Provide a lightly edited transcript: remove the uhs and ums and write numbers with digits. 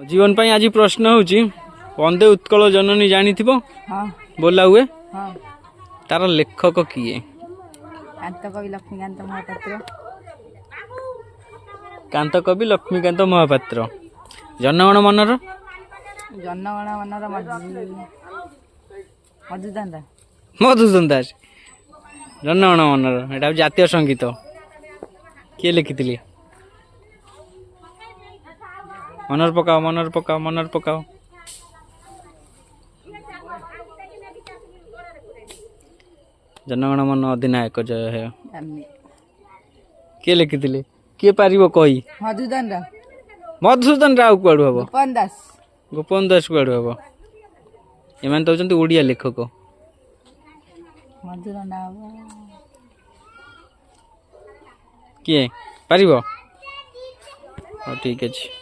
जीवन पाई आज प्रश्न होची वंदे उत्कल जननी जानी थी हाँ बोला हुए हाँ तार लेखक किए कांत कवि लक्ष्मीकांत महापात्र कांत कवि लक्ष्मीकांत महापात्र जनगण मनर जनगण मनर मधुसूदन दास मधुसूदन दास जनगण मनर एटा जातीय संगीत किए लिखी मनर पकाओ मनर पकाओ मनर पकाओ जनगण मन अधिनायक जय है किए लिखी किए पार कही मधुसूदन राव मधुसूदन राव कुआड़ू हम गोपन दास गोपन दास कुआड़ू हम एम तो ओडिया लेखक मधुसूदन राव किए पार ठीक अच्छे।